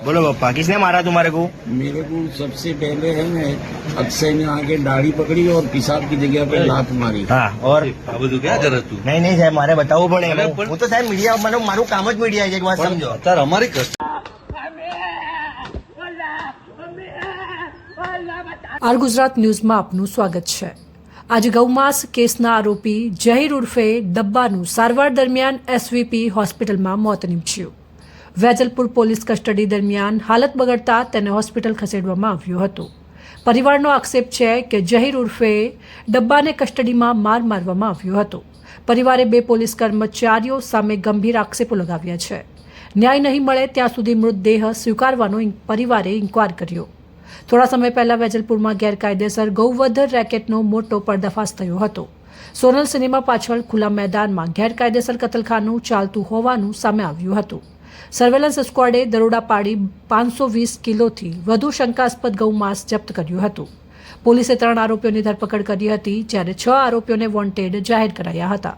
बोलो पप्पा, किसने मारा तुम्हारे को? मेरे को सबसे पहले है ना अक्षय ने आके दाढ़ी पकड़ी और पेशाब की जगह पे लात मारी। हाँ, और બધું ક્યાં કરે તું? नहीं साहब, मारे बतावવું પડે। અરે પણ- હું તો साहब मीडिया, મારું કામ જ मीडिया है, एक बात समझो। અત્યારે અમારી કસ્ટડી આર ગુજરાત ન્યૂઝમાં આપનું સ્વાગત છે। આજે ગૌમાંસ કેસના આરોપી જહીર ઉર્ફે ડબ્બાનું સારવાર દરમિયાન એસવીપી હોસ્પિટલમાં મોત નીપજ્યું। વેજલપુર પોલીસ કસ્ટડી દરમિયાન હાલત બગડતા તેને હોસ્પિટલ ખસેડવામાં આવ્યો હતો। પરિવારનો આક્ષેપ છે કે જહીર ઉર્ફે ડબ્બાને કસ્ટડીમાં માર મારવામાં આવ્યો હતો। પરિવારે બે પોલીસ કર્મચારીઓ સામે ગંભીર આક્ષેપો લગાવ્યા છે। ન્યાય નહીં મળે ત્યાં સુધી મૃતદેહ સ્વીકારવાનો પરિવારે ઇન્કાર કર્યો। થોડા સમય પહેલા વેજલપુરમાં ગેરકાયદેસર ગૌવધ રેકેટનો મોટો પર્દાફાશ થયો હતો। સોનલ સિનેમા પાછળ ખુલ્લા મેદાનમાં ગેરકાયદેસર કતલખાનું ચાલતું હોવાનું સામે આવ્યું હતું। સર્વેલન્સ સ્ક્વોડે દરોડા પાડી 520 કિલોથી વધુ શંકાસ્પદ ગૌમાંસ જપ્ત કર્યું હતું। પોલીસે 3 આરોપીઓની ધરપકડ કરી હતી, જ્યારે 6 આરોપીઓને વોન્ટેડ જાહેર કરાયા હતા।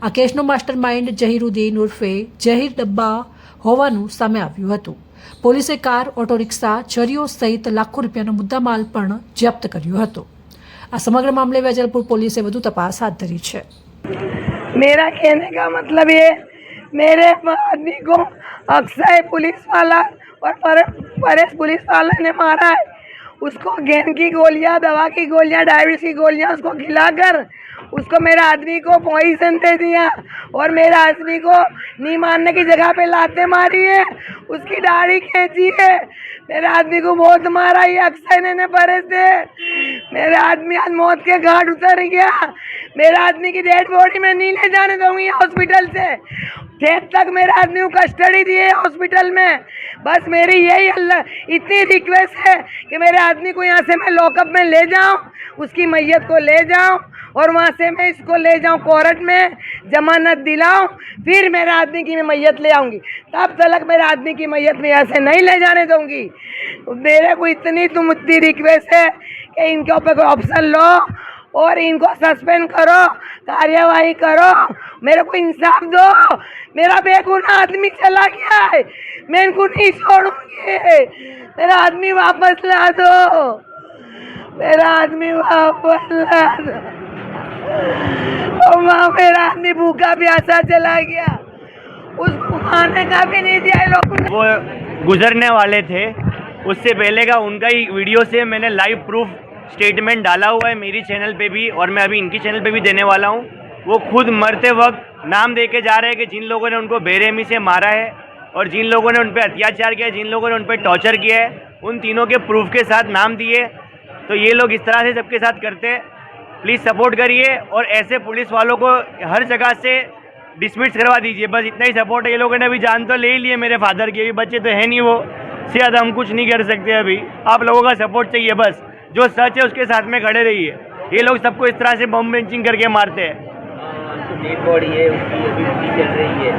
આ કેસનો માસ્ટરમાઇન્ડ જહીરુદ્દીન ઉર્ફે જહીર ડબ્બા હોવાનું સામે આવ્યું હતું। પોલીસે કાર, ઓટો रिक्शा, છરીઓ સહિત લાખો રૂપિયાનો મુદ્દામાલ પણ જપ્ત કર્યો હતો। આ સમગ્ર મામલે વેજલપુર પોલીસે વધુ તપાસ હાથ ધરી છે। मेरा कहने का मतलब ये, मेरे आदमी को अक्षय पुलिस वाला और परेश पुलिस वाला ने मारा है। उसको गेंद की गोलियां, दवा की गोलियां, डायबिटीज की गोलियां उसको खिलाकर उसको मेरा आदमी को पॉइजन दे दिया और मेरा आदमी को नहीं मारने की जगह पे लाते मारी है, उसकी दाढ़ी खींची है। मेरे आदमी को बहुत मारा ये अक्षय ने परेश से। मेरा आदमी आज मौत के घाट उतर गया। मेरा आदमी की डेड बॉडी में नहीं ले जाने दूंगी हॉस्पिटल से। डेट तक मेरे आदमी को कस्टडी दी है हॉस्पिटल में। बस मेरी यही अल्लाह इतनी रिक्वेस्ट है कि मेरे आदमी को यहाँ से मैं लॉकअप में ले जाऊँ, उसकी मैयत को ले जाऊँ और वहाँ से मैं इसको ले जाऊँ कोर्ट में, जमानत दिलाऊँ, फिर मेरे आदमी की मैं मैयत ले आऊँगी। तब तक मेरे आदमी की मैयत में यहाँ से नहीं ले जाने दूँगी। मेरे को इतनी रिक्वेस्ट है कि इनके ऊपर कोई ऑप्शन लो और इनको सस्पेंड करो, कार्यवाही करो, मेरे को इंसाफ दो। मेरा बेगुनाह आदमी चला गया है, मैं इनको नहीं छोड़ूंगी। मेरा आदमी वापस ला दो, मेरा आदमी वापस ला दो। और वहाँ मेरा आदमी भूखा प्यासा चला गया, उसको खाने का भी नहीं दिया लोगों ने। वो गुजरने वाले थे, उससे पहले का उनका ही वीडियो से मैंने लाइव प्रूफ स्टेटमेंट डाला हुआ है मेरी चैनल पे भी, और मैं अभी इनकी चैनल पे भी देने वाला हूँ। वो खुद मरते वक्त नाम दे के जा रहे हैं कि जिन लोगों ने उनको बेरहमी से मारा है और जिन लोगों ने उन पर अत्याचार किया है, जिन लोगों ने उन पर टॉर्चर किया है, उन तीनों के प्रूफ के साथ नाम दिए। तो ये लोग इस तरह से सबके साथ करते हैं। प्लीज़ सपोर्ट करिए और ऐसे पुलिस वालों को हर जगह से डिसमिस करवा दीजिए। बस इतना ही सपोर्ट है। ये लोगों ने अभी जान तो ले ही लिए मेरे फादर की, अभी बच्चे तो है नहीं, वो से ज़्यादा हम कुछ नहीं कर सकते। अभी आप लोगों का सपोर्ट चाहिए, बस जो सच है उसके साथ में खड़े रहिए। ये लोग सबको इस तरह से बम बेंचिंग करके मारते हैं। डेड बॉडी है उसकी अभी भी चल रही है,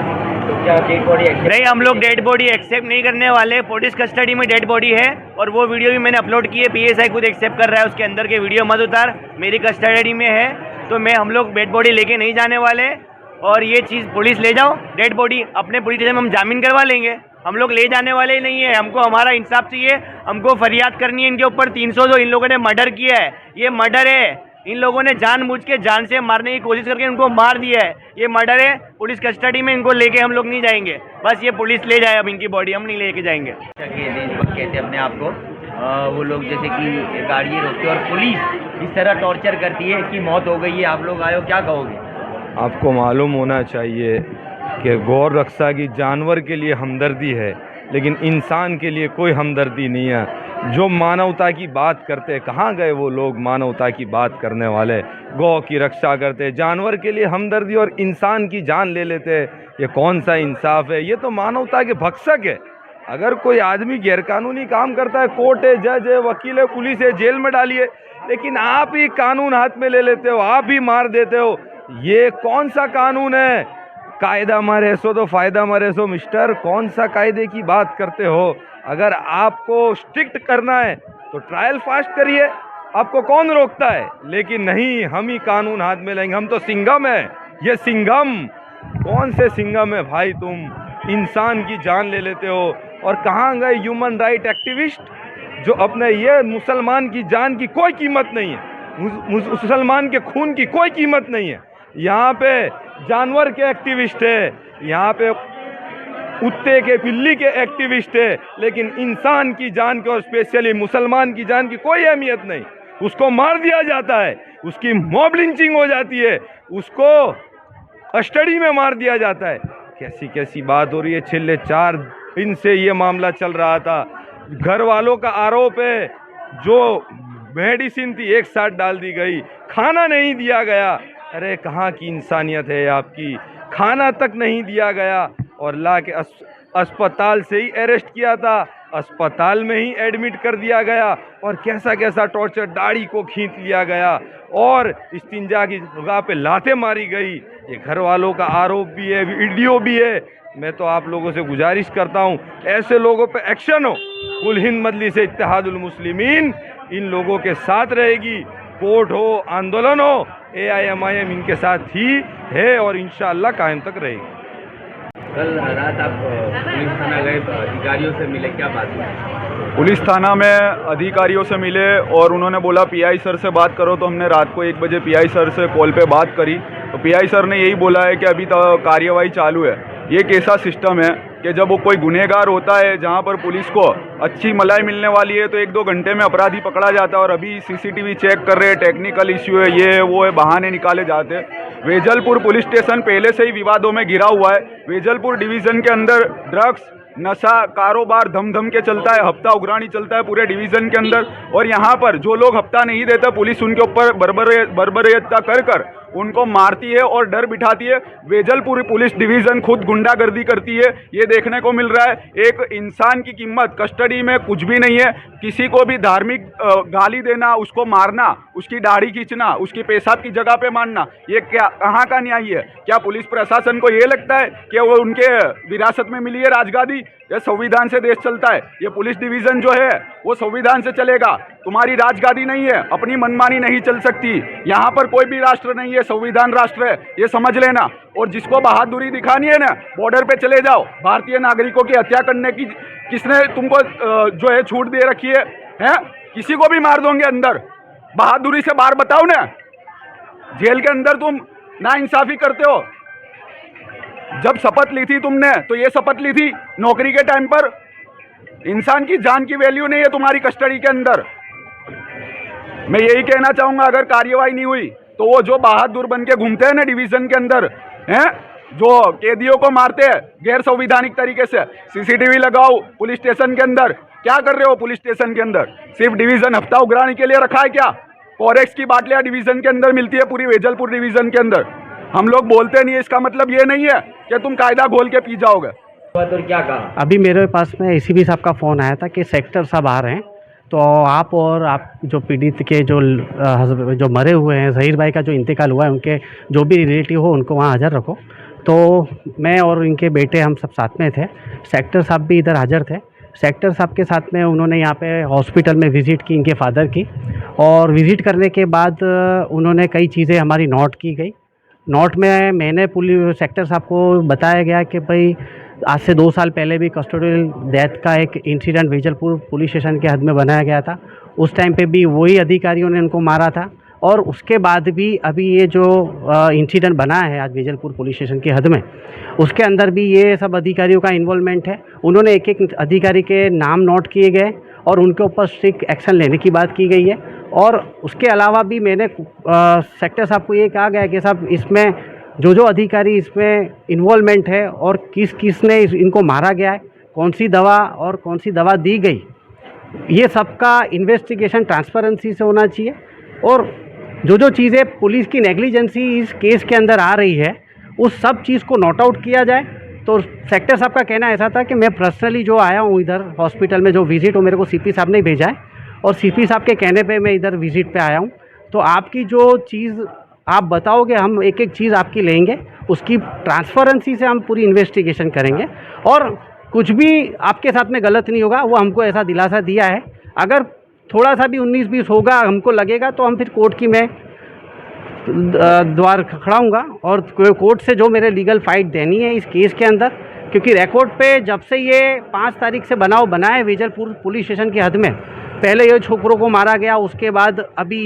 तो क्या डेड बॉडी नहीं, हम लोग डेड बॉडी एक्सेप्ट नहीं करने वाले। पुलिस कस्टडी में डेड बॉडी है और वो वीडियो भी मैंने अपलोड की है। पीएसआई खुद एक्सेप्ट कर रहा है, उसके अंदर के वीडियो मत उतार, मेरी कस्टडी में है। तो मैं हम लोग डेड बॉडी लेके नहीं जाने वाले। और ये चीज़ पुलिस ले जाओ, डेड बॉडी अपने पुलिस स्टेशन में हम जामीन करवा लेंगे। हम लोग ले जाने वाले ही नहीं है। हमको हमारा इंसाफ चाहिए, हमको फरियाद करनी है इनके ऊपर। 302 इन लोगों ने मर्डर किया है, ये मर्डर है। इन लोगों ने जानबूझ के जान से मारने की कोशिश करके इनको मार दिया है, ये मर्डर है। पुलिस कस्टडी में इनको लेके हम लोग नहीं जाएंगे, बस ये पुलिस ले जाए अब इनकी बॉडी, हम नहीं लेके जाएंगे। देशभक्त कहते हैं अपने आप को। वो लोग जैसे कि गाड़ी रोकते और पुलिस इस तरह टॉर्चर करती है कि मौत हो गई है, आप लोग आए हो, क्या कहोगे? आपको मालूम होना चाहिए कि गौ रक्षा की जानवर के लिए हमदर्दी है, लेकिन इंसान के लिए कोई हमदर्दी नहीं है। जो मानवता की बात करते, कहाँ गए वो लोग मानवता की बात करने वाले? गौ की रक्षा करते, जानवर के लिए हमदर्दी और इंसान की जान ले लेते, ये कौन सा इंसाफ है? ये तो मानवता के भक्षक है। अगर कोई आदमी गैरकानूनी काम करता है, कोर्ट है, जज है, वकील है, पुलिस है, जेल में डालिए, लेकिन आप ही कानून हाथ में ले लेते हो, आप ही मार देते हो। ये कौन सा कानून है? कायदा मरे सो तो फ़ायदा मरे सो। मिस्टर, कौन सा कायदे की बात करते हो? अगर आपको स्ट्रिक्ट करना है तो ट्रायल फास्ट करिए, आपको कौन रोकता है? लेकिन नहीं, हम ही कानून हाथ में लेंगे। हम तो सिंघम है, ये सिंघम। कौन से सिंघम है भाई तुम? इंसान की जान ले लेते हो, और कहाँ गए ह्यूमन राइट एक्टिविस्ट जो अपने ये मुसलमान की जान की कोई कीमत नहीं है, मुसलमान के खून की कोई कीमत नहीं है। यहाँ पे जानवर के एक्टिविस्ट है, यहाँ पे कुत्ते के बिल्ली के एक्टिविस्ट है, लेकिन इंसान की जान की और स्पेशली मुसलमान की जान की कोई अहमियत नहीं। उसको मार दिया जाता है, उसकी मॉब लिंचिंग हो जाती है, उसको कस्टडी में मार दिया जाता है। कैसी कैसी बात हो रही है। पिछले 4 दिन से ये मामला चल रहा था। घर वालों का आरोप है जो मेडिसिन थी एक साथ डाल दी गई, खाना नहीं दिया गया। अरे कहाँ की इंसानियत है आपकी, खाना तक नहीं दिया गया और ला के अस्पताल से ही अरेस्ट किया था, अस्पताल में ही एडमिट कर दिया गया और कैसा कैसा टॉर्चर, दाढ़ी को खींच लिया गया और इस्तिंजा की जगह पे लातें मारी गई। ये घर वालों का आरोप भी है, वीडियो भी है। मैं तो आप लोगों से गुजारिश करता हूँ ऐसे लोगों पे एक्शन हो। कुल हिंद मजलिस इत्तेहादुल मुस्लिमीन इन लोगों के साथ रहेगी, कोर्ट हो, आंदोलन हो, AIMIM इनके साथ ही है और इंशाअल्लाह कायम तक रहेगी। कल रात आप पुलिस थाना गए, अधिकारियों से मिले, क्या बात हुई? पुलिस थाना में अधिकारियों से मिले और उन्होंने बोला PI सर से बात करो, तो हमने रात को 1 बजे PI सर से कॉल पे बात करी तो PI सर ने यही बोला है कि अभी तो कार्यवाही चालू है। ये एक ऐसा सिस्टम है कि जब वो कोई गुनहगार होता है जहाँ पर पुलिस को अच्छी मलाई मिलने वाली है तो 1-2 घंटे में अपराधी पकड़ा जाता है और अभी CCTV चेक कर रहे हैं, टेक्निकल इश्यू है, ये है वो है, बहाने निकाले जाते हैं। वेजलपुर पुलिस स्टेशन पहले से ही विवादों में घिरा हुआ है। वेजलपुर डिवीज़न के अंदर ड्रग्स नशा कारोबार धम के चलता है, हफ्ता उग्राणी चलता है पूरे डिवीज़न के अंदर। और यहाँ पर जो लोग हफ्ता नहीं देते पुलिस उनके ऊपर बर्बरियता कर उनको मारती है और डर बिठाती है। वेजलपुर पुलिस डिवीज़न खुद गुंडागर्दी करती है, ये देखने को मिल रहा है। एक इंसान की कीमत कस्टडी में कुछ भी नहीं है। किसी को भी धार्मिक गाली देना, उसको मारना, उसकी दाढ़ी खींचना, उसकी पेशाब की जगह पे मारना, ये क्या कहाँ का न्याय है? क्या पुलिस प्रशासन को ये लगता है कि वो उनके विरासत में मिली है राजगादी? ये संविधान से देश चलता है। ये पुलिस डिवीज़न जो है वो संविधान से चलेगा, तुम्हारी राजगादी नहीं है, अपनी मनमानी नहीं चल सकती। यहाँ पर कोई भी राष्ट्र नहीं है, संविधान राष्ट्र है, ये समझ लेना। और जिसको बहादुरी दिखानी है ना, बॉर्डर पे चले जाओ। भारतीय नागरिकों की हत्या करने की किसने तुमको जो है छूट दे रखी है? किसी को भी मार दोगे अंदर, बहादुरी से बाहर बताओ ना। जेल के अंदर तुम नाइंसाफी करते हो। जब शपथ ली थी तुमने तो ये शपथ ली थी नौकरी के टाइम पर, इंसान की जान की वैल्यू नहीं है तुम्हारी कस्टडी के अंदर। मैं यही कहना चाहूँगा, अगर कार्यवाही नहीं हुई तो वो जो बहादुर बन के घूमते हैं ना डिवीज़न के अंदर, जो कैदियों को मारते हैं गैर संवैधानिक तरीके से, CCTV लगाओ पुलिस स्टेशन के अंदर। क्या कर रहे हो पुलिस स्टेशन के अंदर? सिर्फ डिवीज़न हफ्ता उग्राणी के लिए रखा है क्या? कोरेक्स की बाटलियाँ डिवीज़न के अंदर मिलती है पूरी वेजलपुर डिवीज़न के अंदर। हम लोग बोलते नहीं है, इसका मतलब ये नहीं है कि तुम कायदा घोल के पी जाओगे। तो क्या कहा? अभी मेरे पास में ACP साहब का फ़ोन आया था कि सेक्टर साहब आ रहे हैं, तो आप और आप जो पीड़ित के जो मरे हुए हैं, ज़हीर भाई का जो इंतकाल हुआ है, उनके जो भी रिलेटिव हो उनको वहाँ हाज़िर रखो। तो मैं और इनके बेटे हम सब साथ में थे, सेक्टर साहब भी इधर हाज़िर थे। सेक्टर साहब के साथ में उन्होंने यहाँ पे हॉस्पिटल में विज़िट की, इनके फादर की, और विज़िट करने के बाद उन्होंने कई चीज़ें हमारी नोट की गई। नोट में मैंने पुलिस सेक्टर साहब को बताया गया कि भाई आज से 2 साल पहले भी कस्टोडियल डेथ का एक इंसिडेंट वेजलपुर पुलिस स्टेशन के हद में बनाया गया था। उस टाइम पे भी वही अधिकारियों ने उनको मारा था और उसके बाद भी अभी ये जो इंसिडेंट बना है आज वेजलपुर पुलिस स्टेशन की हद में, उसके अंदर भी ये सब अधिकारियों का इन्वॉल्वमेंट है। उन्होंने एक अधिकारी के नाम नोट किए गए और उनके ऊपर स्ट्रिक्ट एक्शन लेने की बात की गई है। और उसके अलावा भी मैंने सेक्टर साहब को ये कहा गया कि साहब इसमें जो अधिकारी इसमें इन्वॉल्वमेंट है और किस ने इनको मारा गया है, कौन सी दवा और कौन सी दवा दी गई, ये सबका इन्वेस्टिगेशन ट्रांसपेरेंसी से होना चाहिए। और जो चीज़ें पुलिस की नेग्लिजेंसी इस केस के अंदर आ रही है उस सब चीज़ को नोट आउट किया जाए। तो सेक्टर साहब का कहना ऐसा था कि मैं पर्सनली जो आया हूँ इधर हॉस्पिटल में, जो विज़िट हो मेरे को CP साहब ने भेजा है और CP साहब के कहने पे मैं इधर विज़िट पे आया हूँ। तो आपकी जो चीज़ आप बताओगे हम एक एक चीज़ आपकी लेंगे, उसकी ट्रांसपेरेंसी से हम पूरी इन्वेस्टिगेशन करेंगे और कुछ भी आपके साथ में गलत नहीं होगा, वो हमको ऐसा दिलासा दिया है। अगर थोड़ा सा भी 19-20 होगा हमको लगेगा तो हम फिर कोर्ट की मैं द्वार खड़ाऊँगा और कोर्ट से जो मेरे लीगल फाइट देनी है इस केस के अंदर क्योंकि रिकॉर्ड पे जब से ये 5 तारीख से बनाव बना है वेजलपुर पुलिस स्टेशन की हद में, पहले ये छोकरों को मारा गया, उसके बाद अभी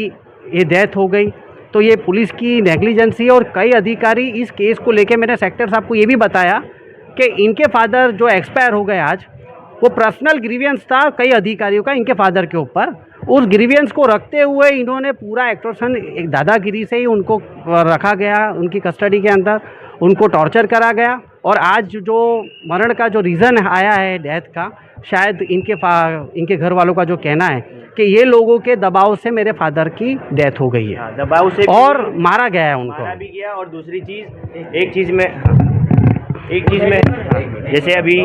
ये डेथ हो गई, तो ये पुलिस की नेग्लिजेंसी है। और कई अधिकारी इस केस को लेके, मैंने सेक्टर साहब को ये भी बताया कि इनके फादर जो एक्सपायर हो गए आज, वो पर्सनल ग्रीवियंस था कई अधिकारियों का इनके फादर के ऊपर। उस ग्रीवियंस को रखते हुए इन्होंने पूरा एक्टोर्शन, एक दादागिरी से ही उनको रखा गया, उनकी कस्टडी के अंदर उनको टॉर्चर करा गया। और आज जो मरण का जो रीज़न आया है डेथ का, शायद इनके घर वालों का जो कहना है कि ये लोगों के दबाव से मेरे फादर की डेथ हो गई है, दबाव से और मारा गया है उनको, मारा भी गया। और दूसरी चीज़, एक चीज़ में जैसे अभी